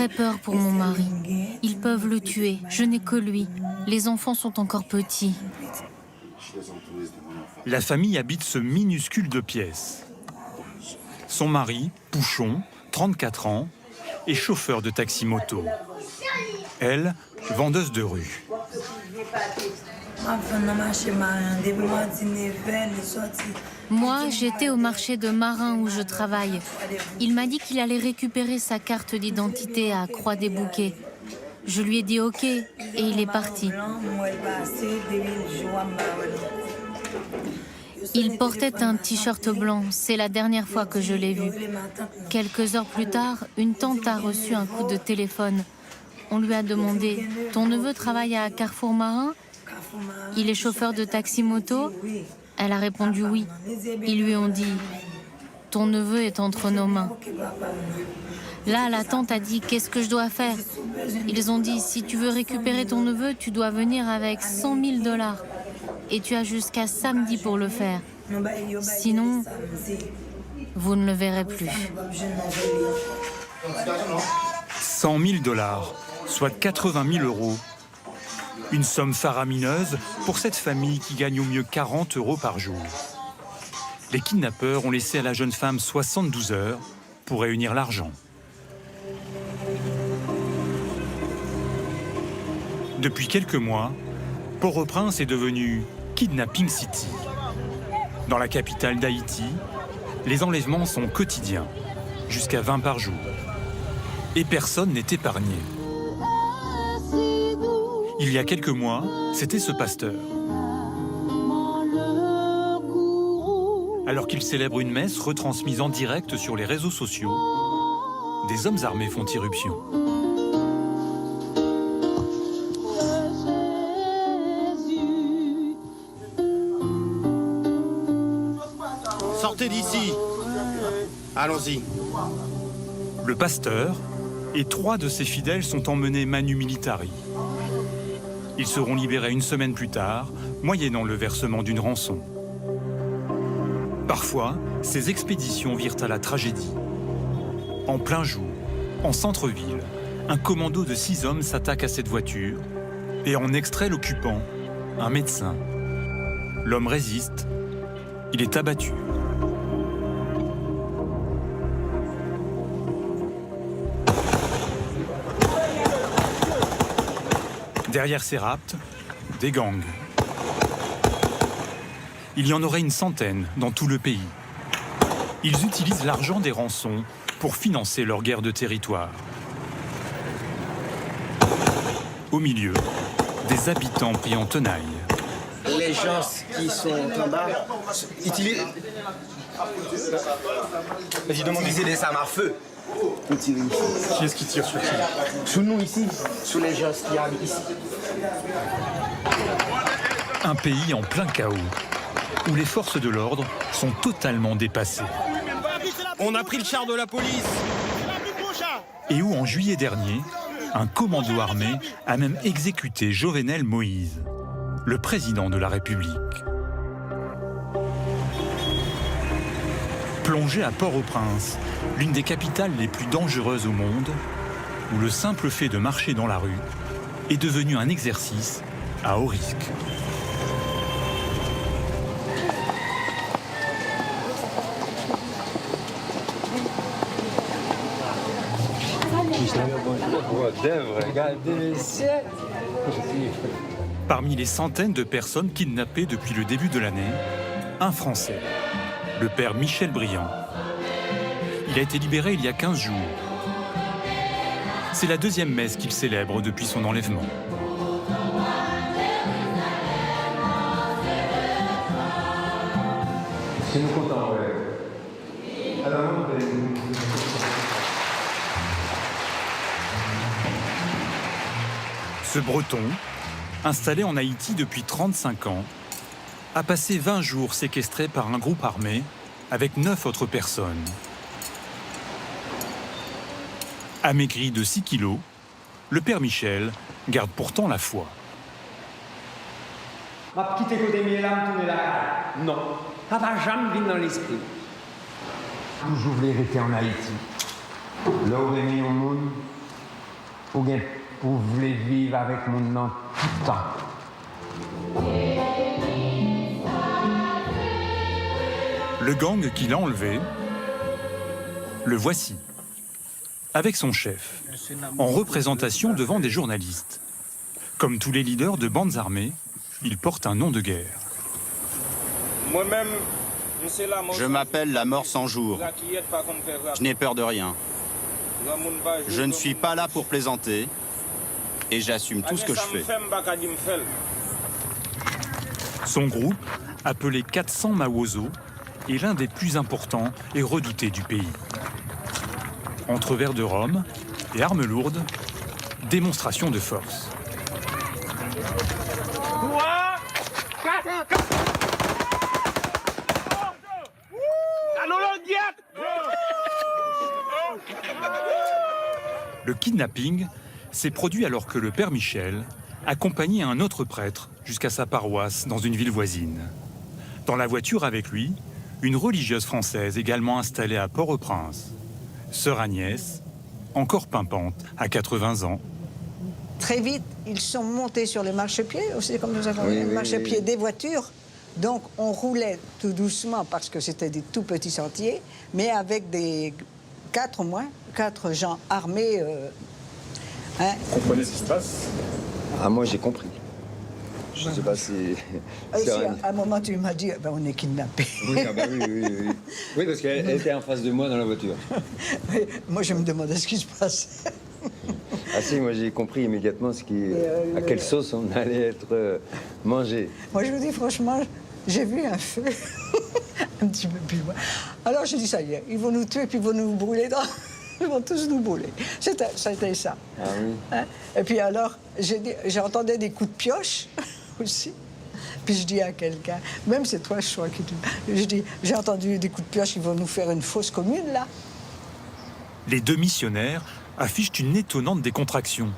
J'ai peur pour mon mari. Ils peuvent le tuer. Je n'ai que lui. Les enfants sont encore petits. La famille habite ce minuscule 2 pièces. Son mari, Pouchon, 34 ans, est chauffeur de taxi-moto. Elle, vendeuse de rue. Moi, j'étais au marché de Marin où je travaille. Il m'a dit qu'il allait récupérer sa carte d'identité à Croix-des-Bouquets. Je lui ai dit OK et il est parti. Il portait un t-shirt blanc, c'est la dernière fois que je l'ai vu. Quelques heures plus tard, une tante a reçu un coup de téléphone. On lui a demandé « Ton neveu travaille à Carrefour Marin ? Il est chauffeur de taxi-moto ?» Elle a répondu « Oui ». Ils lui ont dit « Ton neveu est entre nos mains ». Là, la tante a dit « Qu'est-ce que je dois faire ?» Ils ont dit « Si tu veux récupérer ton neveu, tu dois venir avec 100 000 $. Et tu as jusqu'à samedi pour le faire. Sinon, vous ne le verrez plus. » 100 000 $, soit 80 000 €. Une somme faramineuse pour cette famille qui gagne au mieux 40 € par jour. Les kidnappeurs ont laissé à la jeune femme 72 heures pour réunir l'argent. Depuis quelques mois, Port-au-Prince est devenu Kidnapping City. Dans la capitale d'Haïti, les enlèvements sont quotidiens, jusqu'à 20 par jour. Et personne n'est épargné. Il y a quelques mois, c'était ce pasteur. Alors qu'il célèbre une messe retransmise en direct sur les réseaux sociaux, des hommes armés font irruption. Sortez d'ici. Allons-y. Le pasteur et 3 de ses fidèles sont emmenés manu militari. Ils seront libérés une semaine plus tard, moyennant le versement d'une rançon. Parfois, ces expéditions virent à la tragédie. En plein jour, en centre-ville, un commando de 6 hommes s'attaque à cette voiture et en extrait l'occupant, un médecin. L'homme résiste, il est abattu. Derrière ces rapts, des gangs. Il y en aurait une centaine dans tout le pays. Ils utilisent l'argent des rançons pour financer leur guerre de territoire. Au milieu, des habitants pris en tenaille. Les gens qui sont en bas utilisent des armes à feu. Qui est-ce qui tire sur qui? Sous nous ici, sous les gens qui habitent ici. Un pays en plein chaos, où les forces de l'ordre sont totalement dépassées. On a pris le char de la police. Et où, en juillet dernier, un commando armé a même exécuté Jovenel Moïse, le président de la République. Plongé à Port-au-Prince, l'une des capitales les plus dangereuses au monde, où le simple fait de marcher dans la rue est devenu un exercice à haut risque. Parmi les centaines de personnes kidnappées depuis le début de l'année, un Français, le père Michel Briand. Il a été libéré il y a 15 jours. C'est la 2e messe qu'il célèbre depuis son enlèvement. C'est nous contents, ouais. Alors, Ce Breton, installé en Haïti depuis 35 ans, a passé 20 jours séquestré par un groupe armé avec 9 autres personnes. Amaigri de 6 kilos, le père Michel garde pourtant la foi. ma petite côté mes lames tourner la caille. Non, ça va jamais venir dans l'esprit. Toujours voulu rester en Haïti. Là où est mis au monde, Ou bien, vous voulez vivre avec mon nom tout le temps. Le gang qui l'a enlevé, le voici, avec son chef, en représentation devant des journalistes. Comme tous les leaders de bandes armées, il porte un nom de guerre. Moi-même, Je m'appelle la mort sans jour. Je n'ai peur de rien. Je ne suis pas là pour plaisanter et j'assume tout ce que je fais. Son groupe, appelé 400 Mawozo, est l'un des plus importants et redoutés du pays. Entre verres de rhum et armes lourdes, démonstration de force. Le kidnapping s'est produit alors que le père Michel accompagnait un autre prêtre jusqu'à sa paroisse dans une ville voisine. Dans la voiture avec lui, une religieuse française également installée à Port-au-Prince. Sœur Agnès, encore pimpante, à 80 ans. Très vite, ils sont montés sur les marchepieds, aussi comme nous avons les marchepieds des voitures. Donc on roulait tout doucement parce que c'était des tout petits sentiers, mais avec des 4 gens armés. Vous comprenez ce qui se passe? Ah, moi j'ai compris. Je ne sais pas si... À un moment, tu m'as dit, ben, on est kidnappés. Oui, ah bah oui. Oui, parce qu'elle était en face de moi dans la voiture. Oui, moi, je me demandais ce qui se passe. Ah si, moi j'ai compris immédiatement à quelle sauce on allait être mangé. Moi, je vous dis franchement, j'ai vu un feu un petit peu plus loin. Alors, j'ai dit, ça y est, ils vont nous tuer, puis ils vont nous brûler dans... Ils vont tous nous brûler. C'était ça. Ah oui. Hein? Et puis alors, j'entendais des coups de pioche aussi. Puis je dis à quelqu'un, même c'est toi, je crois, je dis, j'ai entendu des coups de pioche, ils vont nous faire une fosse commune, là. Les deux missionnaires affichent une étonnante décontraction.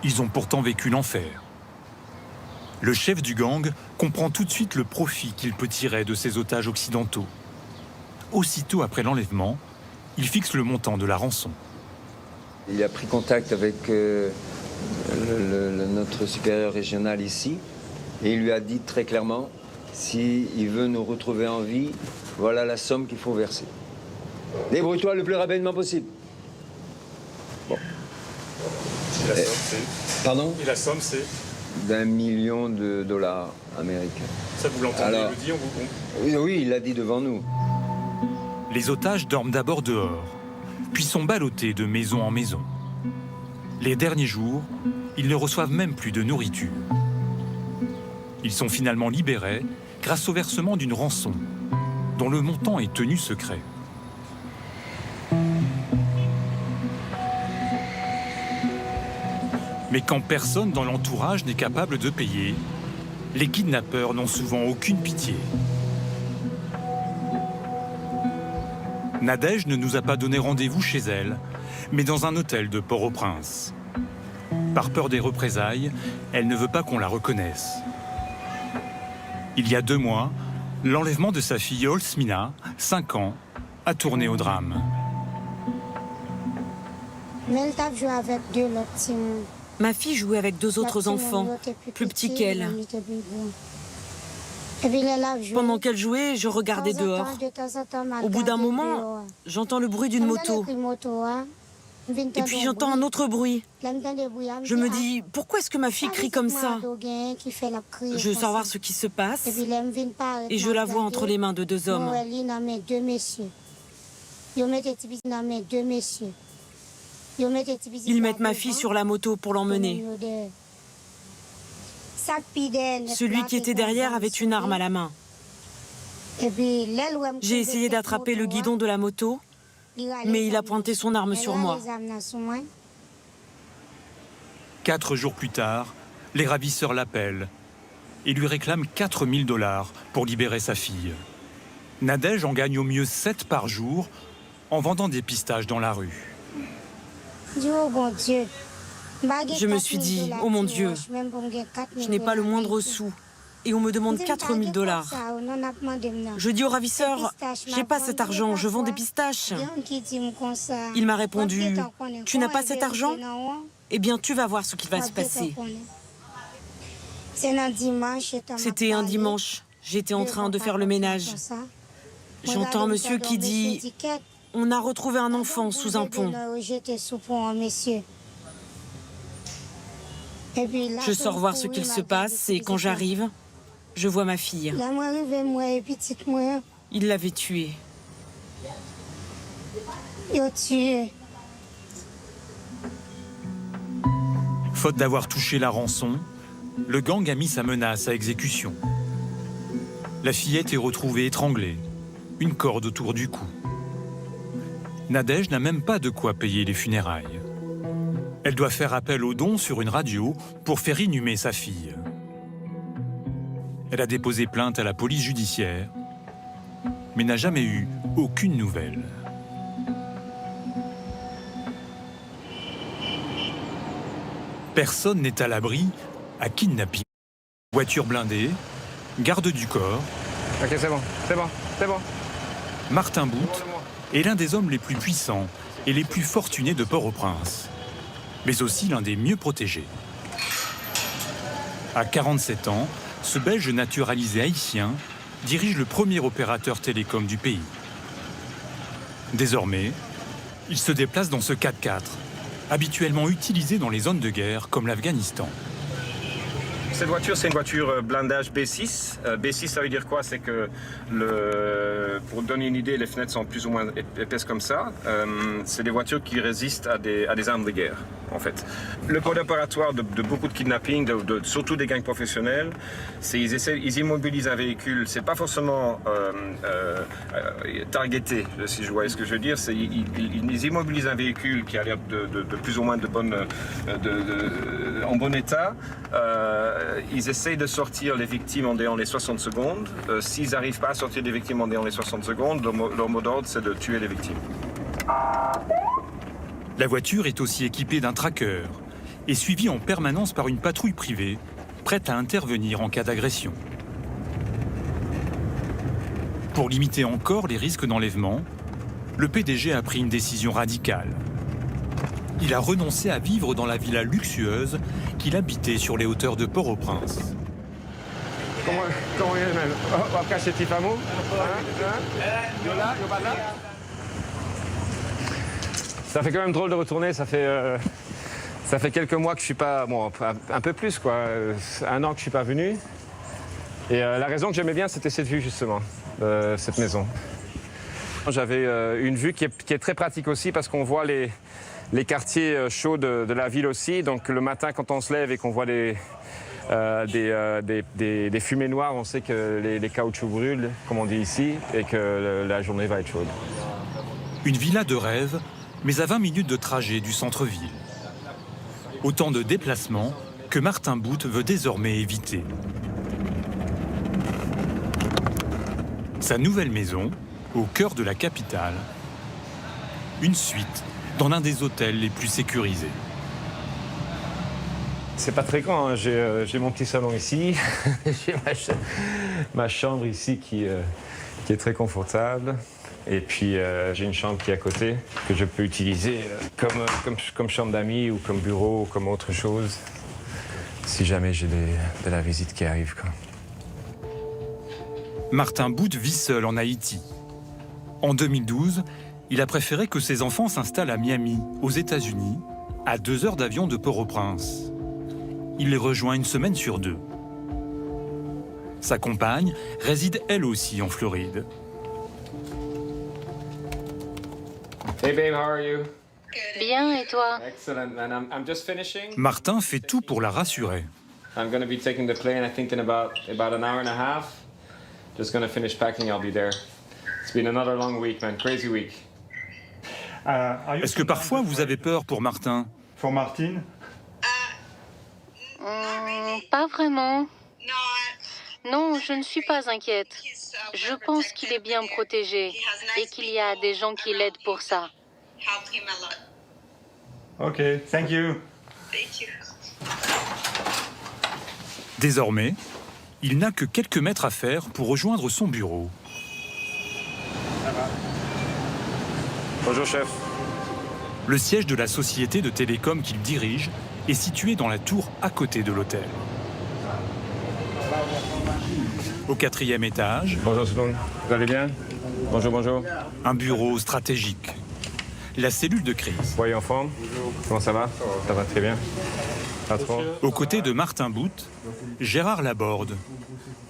Ils ont pourtant vécu l'enfer. Le chef du gang comprend tout de suite le profit qu'il peut tirer de ces otages occidentaux. Aussitôt après l'enlèvement, il fixe le montant de la rançon. Il a pris contact avec notre supérieur régional ici et il lui a dit très clairement, s'il veut nous retrouver en vie, voilà la somme qu'il faut verser. Débrouille-toi le plus rapidement possible. Bon. Et la somme, c'est... Pardon? Et la somme, c'est d'1 million de dollars américains. Ça, vous l'entendez le dire Oui, il l'a dit devant nous. Les otages dorment d'abord dehors, puis sont ballottés de maison en maison. Les derniers jours, ils ne reçoivent même plus de nourriture. Ils sont finalement libérés grâce au versement d'une rançon, dont le montant est tenu secret. Mais quand personne dans l'entourage n'est capable de payer, les kidnappeurs n'ont souvent aucune pitié. Nadège ne nous a pas donné rendez-vous chez elle, mais dans un hôtel de Port-au-Prince. Par peur des représailles, elle ne veut pas qu'on la reconnaisse. Il y a 2 mois, l'enlèvement de sa fille Olsmina, 5 ans, a tourné au drame. Ma fille jouait avec 2 autres enfants, plus petits qu'elle. Pendant qu'elle jouait, je regardais dehors. Au bout d'un moment, j'entends le bruit d'une moto. Et puis j'entends un autre bruit. Je me dis, pourquoi est-ce que ma fille crie comme ça? Je veux savoir ce qui se passe. Et je la vois entre les mains de 2 hommes. Ils mettent ma fille sur la moto pour l'emmener. Celui qui était derrière avait une arme à la main. J'ai essayé d'attraper le guidon de la moto, mais il a pointé son arme sur moi. 4 jours plus tard, les ravisseurs l'appellent et lui réclament 4 000 $ pour libérer sa fille. Nadège en gagne au mieux 7 par jour en vendant des pistaches dans la rue. Je me suis dit, oh mon Dieu, je n'ai pas le moindre sou. et on me demande 4 000 $. Je dis au ravisseur, j'ai pas cet argent, je vends des pistaches. Il m'a répondu, tu n'as pas cet argent? Eh bien, tu vas voir ce qui va se passer. C'était un dimanche, j'étais en train de faire le ménage. J'entends monsieur qui dit, on a retrouvé un enfant sous un pont. Je sors voir ce qu'il se passe et quand j'arrive, je vois ma fille. Il l'avait tuée. Faute d'avoir touché la rançon, le gang a mis sa menace à exécution. La fillette est retrouvée étranglée, une corde autour du cou. Nadège n'a même pas de quoi payer les funérailles. Elle doit faire appel aux dons sur une radio pour faire inhumer sa fille. Elle a déposé plainte à la police judiciaire, mais n'a jamais eu aucune nouvelle. Personne n'est à l'abri à kidnapping. Voiture blindée, garde du corps. Ok, c'est bon, c'est bon, c'est bon. Martin Bout est l'un des hommes les plus puissants et les plus fortunés de Port-au-Prince, mais aussi l'un des mieux protégés. À 47 ans, ce Belge naturalisé haïtien dirige le premier opérateur télécom du pays. Désormais, il se déplace dans ce 4x4, habituellement utilisé dans les zones de guerre comme l'Afghanistan. Cette voiture, c'est une voiture blindage B6. B6, ça veut dire quoi? C'est que, pour donner une idée, les fenêtres sont plus ou moins épaisses comme ça. C'est des voitures qui résistent à des armes de guerre, en fait. Le code opératoire de beaucoup de kidnapping, surtout des gangs professionnels, c'est ils immobilisent un véhicule. C'est pas forcément targeté, si je vois ce que je veux dire. Ils immobilisent un véhicule qui a l'air de plus ou moins en bon état. Ils essayent de sortir les victimes en déant les 60 secondes. S'ils n'arrivent pas à sortir des victimes en déant les 60 secondes, leur mot d'ordre, c'est de tuer les victimes. La voiture est aussi équipée d'un tracker et suivie en permanence par une patrouille privée, prête à intervenir en cas d'agression. Pour limiter encore les risques d'enlèvement, le PDG a pris une décision radicale. Il a renoncé à vivre dans la villa luxueuse qu'il habitait sur les hauteurs de Port-au-Prince. Comment il est même? On va cacher petit fameux. Ça fait quand même drôle de retourner. Ça fait quelques mois que je suis pas, bon, un peu plus quoi, 1 an que je suis pas venu. Et la raison que j'aimais bien, c'était cette vue justement, cette maison. J'avais une vue qui est très pratique aussi parce qu'on voit les quartiers chauds de la ville aussi. Donc le matin, quand on se lève et qu'on voit des fumées noires, on sait que les caoutchoucs brûlent, comme on dit ici, et que la journée va être chaude. Une villa de rêve, mais à 20 minutes de trajet du centre-ville. Autant de déplacements que Martin Bout veut désormais éviter. Sa nouvelle maison, au cœur de la capitale, une suite dans l'un des hôtels les plus sécurisés. C'est pas très grand, hein. J'ai mon petit salon ici, j'ai ma chambre ici qui est très confortable. Et puis j'ai une chambre qui est à côté que je peux utiliser comme chambre d'amis ou comme bureau ou comme autre chose si jamais j'ai de la visite qui arrive, quoi. Martin Bout vit seul en Haïti. En 2012, il a préféré que ses enfants s'installent à Miami, aux États-Unis, à 2 heures d'avion de Port-au-Prince. Il les rejoint une semaine sur 2. Sa compagne réside elle aussi en Floride. Hey babe, how are you? Bien, et toi? Excellent, man. I'm just finishing. Martin fait tout pour la rassurer. I'm going to be taking the plane, I think, in about an hour and a half. Just going to finish packing, I'll be there. It's been another long week, man. Crazy week. Est-ce que parfois vous avez peur pour Martin? Pour Martine? Pas vraiment. Non, je ne suis pas inquiète. Je pense qu'il est bien protégé et qu'il y a des gens qui l'aident pour ça. Ok, thank you. Désormais, Il n'a que quelques mètres à faire pour rejoindre son bureau. Bonjour chef. Le siège de la société de télécom qu'il dirige est situé dans la tour à côté de l'hôtel. Au 4e étage, Bonjour tout le monde. Vous allez bien? Bonjour, bonjour. un bureau stratégique. La cellule de crise. Voyez en forme? Comment ça va? Ça va très bien. Pas trop? Aux côtés de Martin Bout, Gérard Laborde,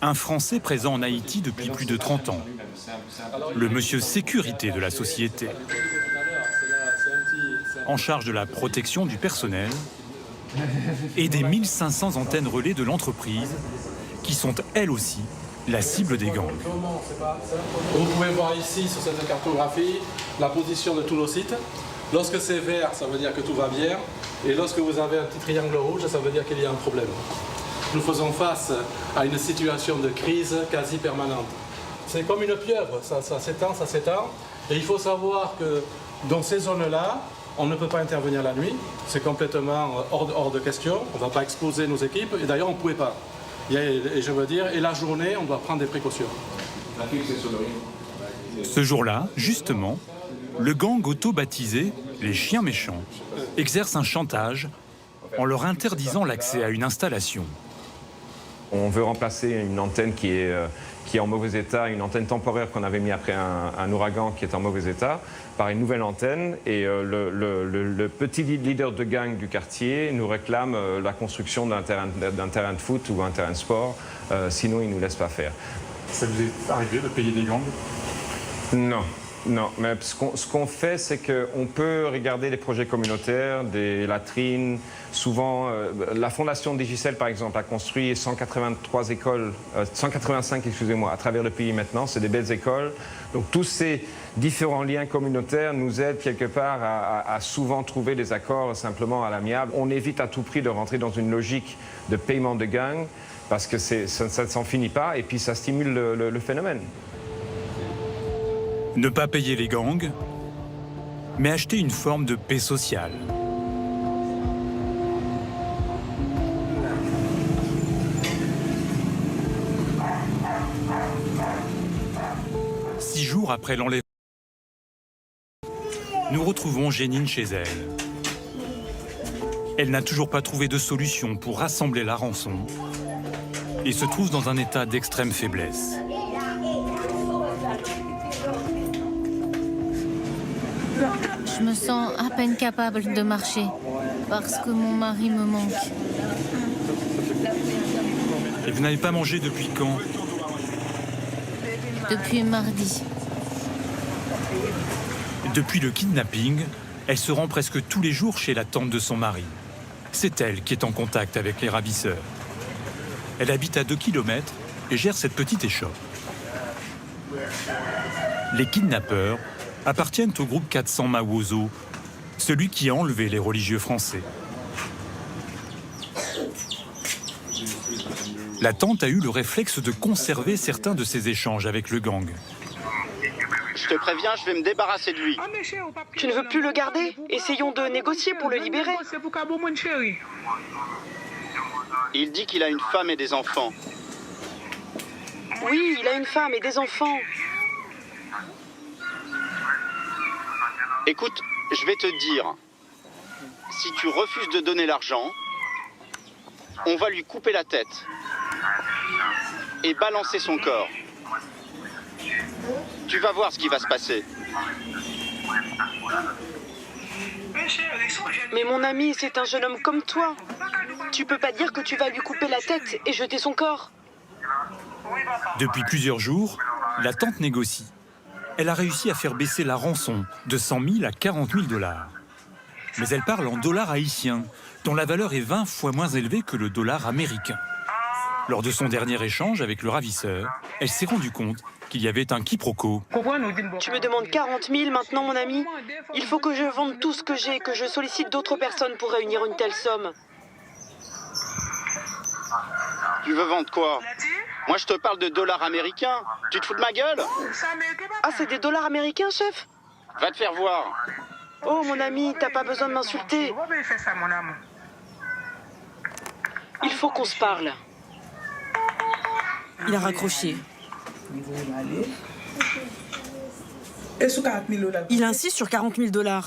un Français présent en Haïti depuis plus de 30 ans. Le monsieur sécurité de la société. En charge de la protection du personnel et des 1500 antennes relais de l'entreprise qui sont elles aussi la cible des gangs. Vous pouvez voir ici sur cette cartographie la position de tous nos sites. Lorsque c'est vert, ça veut dire que tout va bien. Et lorsque vous avez un petit triangle rouge, ça veut dire qu'il y a un problème. Nous faisons face à une situation de crise quasi permanente. C'est comme une pieuvre, ça s'étend, ça s'étend. Et il faut savoir que dans ces zones-là, on ne peut pas intervenir la nuit. C'est complètement hors de question. On ne va pas exposer nos équipes. Et d'ailleurs, on ne pouvait pas. Et je veux dire, et la journée, on doit prendre des précautions. Ce jour-là, justement, le gang auto-baptisé Les Chiens Méchants exerce un chantage en leur interdisant l'accès à une installation. On veut remplacer une antenne qui est en mauvais état, une antenne temporaire qu'on avait mis après un ouragan qui est en mauvais état, par une nouvelle antenne. Et le petit leader de gang du quartier nous réclame la construction d'un terrain de foot ou un terrain de sport, sinon il ne nous laisse pas faire. Ça vous est arrivé de payer des gangs? Non. Non, mais ce qu'on fait, c'est qu'on peut regarder les projets communautaires, des latrines. Souvent, la Fondation Digicel, par exemple, a construit 185, excusez-moi, à travers le pays maintenant. C'est des belles écoles. Donc tous ces différents liens communautaires nous aident quelque part à souvent trouver des accords simplement à l'amiable. On évite à tout prix de rentrer dans une logique de paiement de gang parce que ça ne s'en finit pas et puis ça stimule le phénomène. Ne pas payer les gangs, mais acheter une forme de paix sociale. Six jours après l'enlèvement, nous retrouvons Génine chez elle. Elle n'a toujours pas trouvé de solution pour rassembler la rançon et se trouve dans un état d'extrême faiblesse. Je me sens à peine capable de marcher parce que mon mari me manque. Et vous n'avez pas mangé depuis quand? Depuis mardi. Depuis le kidnapping, elle se rend presque tous les jours chez la tante de son mari. C'est elle qui est en contact avec les ravisseurs. Elle habite à 2 km et gère cette petite échoppe. Les kidnappeurs appartiennent au groupe 400 Mawozo, celui qui a enlevé les religieux français. La tante a eu le réflexe de conserver certains de ses échanges avec le gang. Je te préviens, je vais me débarrasser de lui. Tu ne veux plus le garder? Essayons de négocier pour le libérer. Il dit qu'il a une femme et des enfants. Oui, il a une femme et des enfants. Écoute, je vais te dire, si tu refuses de donner l'argent, on va lui couper la tête et balancer son corps. Tu vas voir ce qui va se passer. Mais mon ami, c'est un jeune homme comme toi. Tu peux pas dire que tu vas lui couper la tête et jeter son corps. Depuis plusieurs jours, la tante négocie. Elle a réussi à faire baisser la rançon de 100 000 à 40 000 $. Mais elle parle en dollars haïtiens, dont la valeur est 20 fois moins élevée que le dollar américain. Lors de son dernier échange avec le ravisseur, elle s'est rendue compte qu'il y avait un quiproquo. Tu me demandes 40 000 maintenant, mon ami? Il faut que je vende tout ce que j'ai, que je sollicite d'autres personnes pour réunir une telle somme. Tu veux vendre quoi? Moi, je te parle de dollars américains. Tu te fous de ma gueule? Ah, c'est des dollars américains, chef? Va te faire voir. Oh, mon ami, t'as pas besoin de m'insulter. Il faut qu'on se parle. Il a raccroché. Il insiste sur 40 000 $.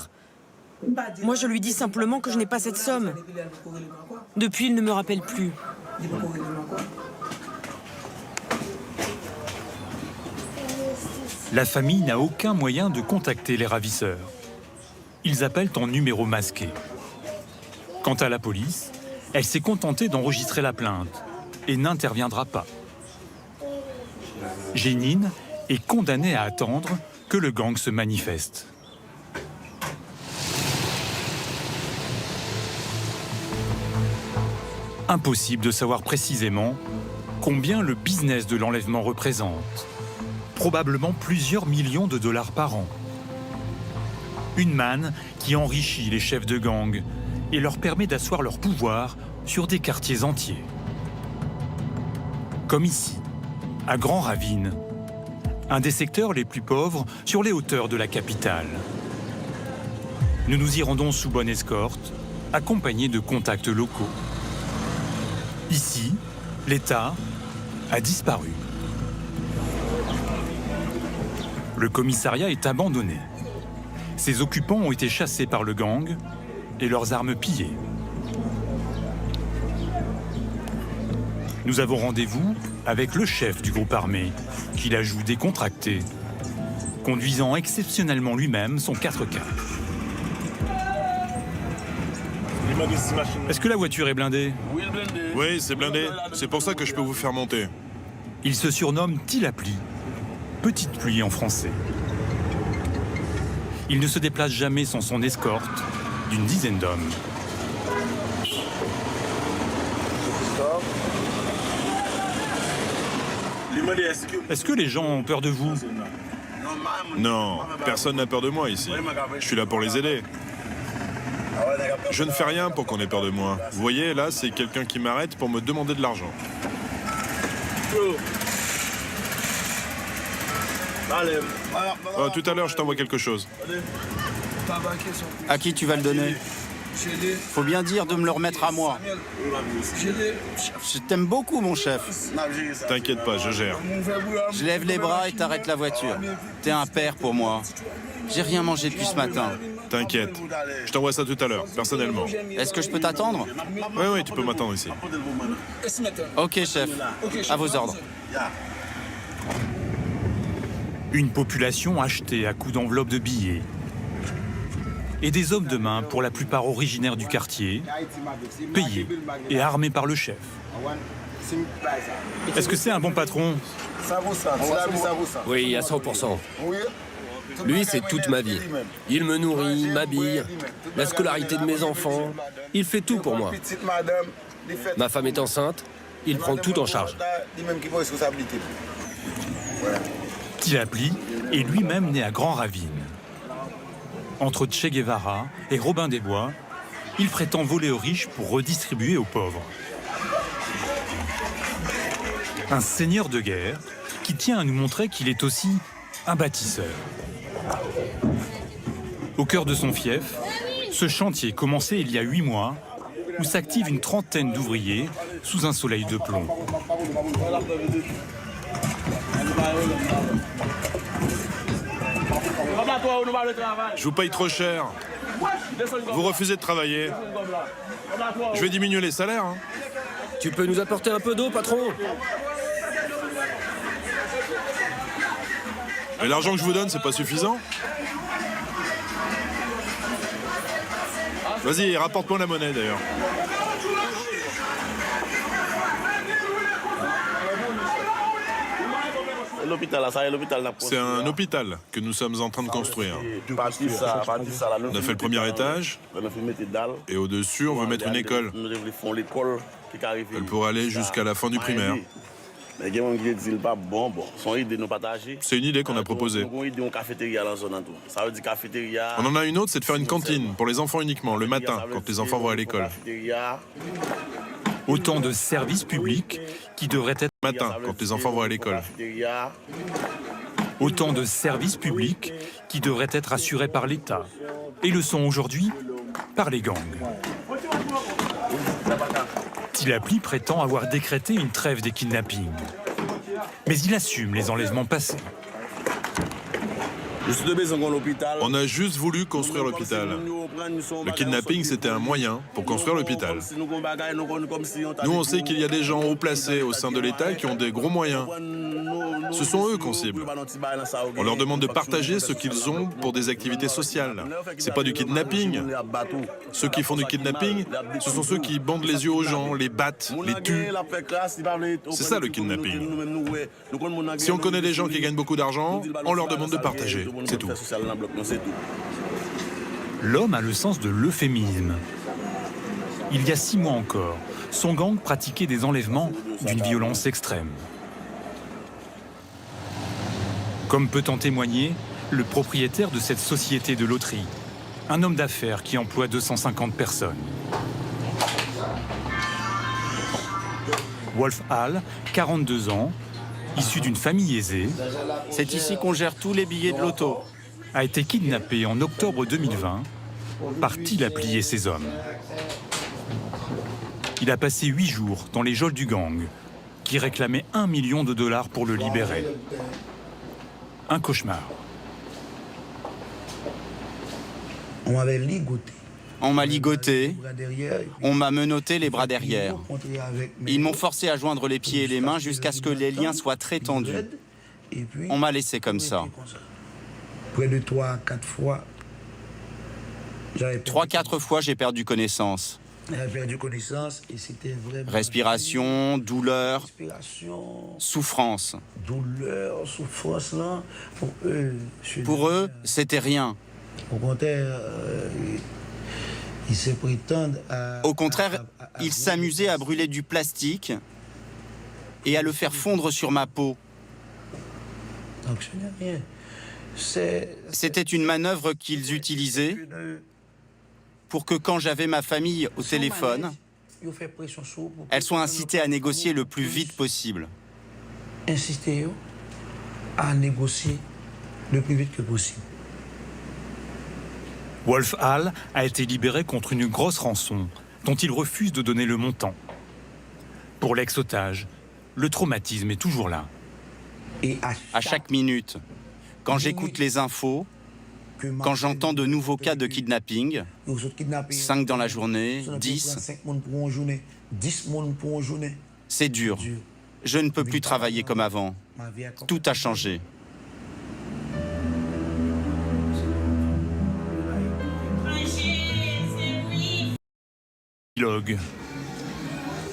Moi, je lui dis simplement que je n'ai pas cette somme. Depuis, il ne me rappelle plus. La famille n'a aucun moyen de contacter les ravisseurs. Ils appellent en numéro masqué. Quant à la police, elle s'est contentée d'enregistrer la plainte et n'interviendra pas. Jénine est condamnée à attendre que le gang se manifeste. Impossible de savoir précisément combien le business de l'enlèvement représente. Probablement plusieurs millions de dollars par an. Une manne qui enrichit les chefs de gang et leur permet d'asseoir leur pouvoir sur des quartiers entiers. Comme ici, à Grand Ravine, un des secteurs les plus pauvres sur les hauteurs de la capitale. Nous nous y rendons sous bonne escorte, accompagnés de contacts locaux. Ici, l'État a disparu. Le commissariat est abandonné. Ses occupants ont été chassés par le gang et leurs armes pillées. Nous avons rendez-vous avec le chef du groupe armé, qui la joue décontractée, conduisant exceptionnellement lui-même son 4x4. Est-ce que la voiture est blindée? Oui, c'est blindé. C'est pour ça que je peux vous faire monter. Il se surnomme Tilapli, petite pluie en français. Il ne se déplace jamais sans son escorte d'une dizaine d'hommes. Est-ce que les gens ont peur de vous? Non, personne n'a peur de moi ici. Je suis là pour les aider. Je ne fais rien pour qu'on ait peur de moi. Vous voyez, là, c'est quelqu'un qui m'arrête pour me demander de l'argent. Oh, tout à l'heure, je t'envoie quelque chose. À qui tu vas le donner? Faut bien dire de me le remettre à moi. Je t'aime beaucoup, mon chef. T'inquiète pas, je gère. Je lève les bras et t'arrêtes la voiture. T'es un père pour moi. J'ai rien mangé depuis ce matin. T'inquiète. Je t'envoie ça tout à l'heure, personnellement. Est-ce que je peux t'attendre? Oui, tu peux m'attendre ici. Ok, chef. À vos ordres. Une population achetée à coups d'enveloppes de billets. Et des hommes de main, pour la plupart originaires du quartier, payés et armés par le chef. Est-ce que c'est un bon patron? Oui, à 100%. Lui, c'est toute ma vie. Il me nourrit, m'habille, la scolarité de mes enfants. Il fait tout pour moi. Ma femme est enceinte, il prend tout en charge. Tilapli est lui-même né à Grand Ravine. Entre Che Guevara et Robin des Bois, il prétend voler aux riches pour redistribuer aux pauvres. Un seigneur de guerre qui tient à nous montrer qu'il est aussi un bâtisseur. Au cœur de son fief, ce chantier commencé il y a 8 mois, où s'active une trentaine d'ouvriers sous un soleil de plomb. Je vous paye trop cher. Vous refusez de travailler. Je vais diminuer les salaires. Hein. Tu peux nous apporter un peu d'eau, patron? Et l'argent que je vous donne, c'est pas suffisant? Vas-y, rapporte-moi la monnaie d'ailleurs. C'est un hôpital que nous sommes en train de construire. On a fait le premier étage et au-dessus, on veut mettre une école. Elle pourrait aller jusqu'à la fin du primaire. C'est une idée qu'on a proposée. On en a une autre, c'est de faire une cantine pour les enfants uniquement, le matin, quand les enfants vont à l'école. Autant de services publics qui devraient être matin, quand les enfants vont à l'école. Autant de services publics qui devraient être assurés par l'État et le sont aujourd'hui par les gangs. Tilapli prétend avoir décrété une trêve des kidnappings. Mais il assume les enlèvements passés. On a juste voulu construire l'hôpital. Le kidnapping, c'était un moyen pour construire l'hôpital. Nous, on sait qu'il y a des gens haut placés au sein de l'État qui ont des gros moyens. Ce sont eux qu'on cible. On leur demande de partager ce qu'ils ont pour des activités sociales. C'est pas du kidnapping. Ceux qui font du kidnapping, ce sont ceux qui bandent les yeux aux gens, les battent, les tuent. C'est ça le kidnapping. Si on connaît des gens qui gagnent beaucoup d'argent, on leur demande de partager. C'est tout. L'homme a le sens de l'euphémisme. Il y a 6 mois encore, son gang pratiquait des enlèvements d'une violence extrême. Comme peut en témoigner le propriétaire de cette société de loterie, un homme d'affaires qui emploie 250 personnes. Wolf Hall, 42 ans, issu d'une famille aisée. C'est ici qu'on gère tous les billets de loto. A été kidnappé en octobre 2020 par Tila Plié et ses hommes. Il a passé 8 jours dans les geôles du gang, qui réclamait $1 million pour le libérer. Un cauchemar. On m'avait ligoté. On m'a ligoté, on m'a menotté les bras derrière. Ils m'ont forcé à joindre les pieds et les mains jusqu'à ce que les liens soient très tendus. On m'a laissé comme ça. Près de 3 à 4 fois, 3-4 fois, j'ai perdu connaissance. j'avais perdu connaissance et c'était vraiment... Respiration, douleur, souffrance. Douleur, souffrance, là, Pour eux, c'était rien. Au contraire, ils se prétendent à... Au contraire, ils s'amusaient à brûler du plastique et à le faire fondre sur ma peau. Donc ce n'est rien. C'était une manœuvre qu'ils utilisaient pour que quand j'avais ma famille au téléphone, elles soient incitées à négocier le plus vite possible. Insister à négocier le plus vite que possible. Wolf Hall a été libéré contre une grosse rançon dont il refuse de donner le montant. Pour l'ex-otage, le traumatisme est toujours là. Et à chaque minute, quand j'écoute les infos, quand j'entends de nouveaux cas de kidnapping, 5 dans la journée, 10, c'est dur. Je ne peux plus travailler comme avant. Tout a changé.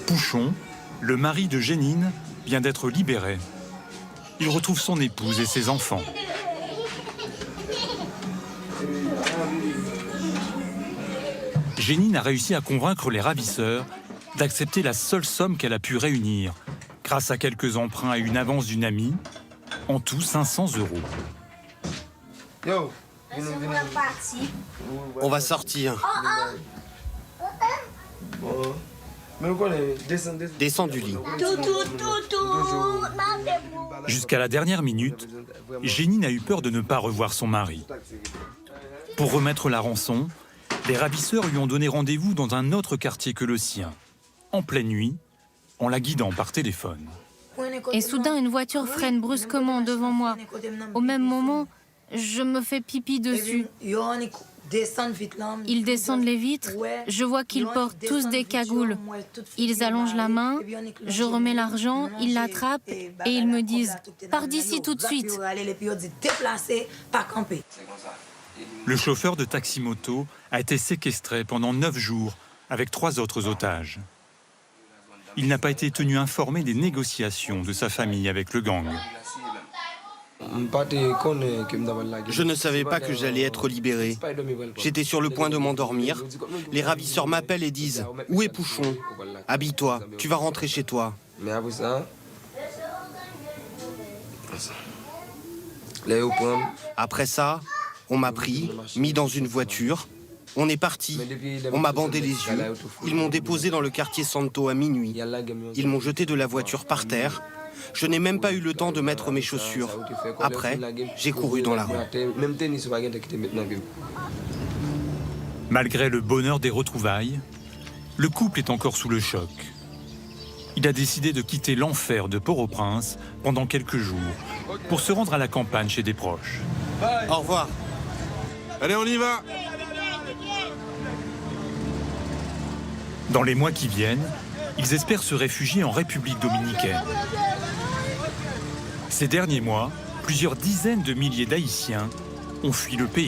Pouchon, le mari de Jénine, vient d'être libéré. Il retrouve son épouse et ses enfants. Jénine a réussi à convaincre les ravisseurs d'accepter la seule somme qu'elle a pu réunir, grâce à quelques emprunts et une avance d'une amie, en tout 500 €. On va sortir. Descends du lit. Jusqu'à la dernière minute, Jénine a eu peur de ne pas revoir son mari. Pour remettre la rançon, les ravisseurs lui ont donné rendez-vous dans un autre quartier que le sien, en pleine nuit, en la guidant par téléphone. Et soudain, une voiture freine brusquement devant moi. Au même moment, je me fais pipi dessus. Ils descendent les vitres, je vois qu'ils portent tous des cagoules. Ils allongent la main, je remets l'argent, ils l'attrapent et ils me disent « Pars d'ici tout de suite ». Le chauffeur de taxi-moto a été séquestré pendant 9 jours avec 3 autres otages. Il n'a pas été tenu informé des négociations de sa famille avec le gang. Je ne savais pas que j'allais être libéré. J'étais sur le point de m'endormir. Les ravisseurs m'appellent et disent « Où est Pouchon ? Habille-toi, tu vas rentrer chez toi. » Après ça, on m'a pris, mis dans une voiture. On est parti. On m'a bandé les yeux. Ils m'ont déposé dans le quartier Santo à minuit. Ils m'ont jeté de la voiture par terre. Je n'ai même pas eu le temps de mettre mes chaussures. Après, j'ai couru dans la rue. Malgré le bonheur des retrouvailles, le couple est encore sous le choc. il a décidé de quitter l'enfer de Port-au-Prince pendant quelques jours pour se rendre à la campagne chez des proches. Au revoir. Allez, on y va. Dans les mois qui viennent, ils espèrent se réfugier en République dominicaine. Ces derniers mois, plusieurs dizaines de milliers d'Haïtiens ont fui le pays.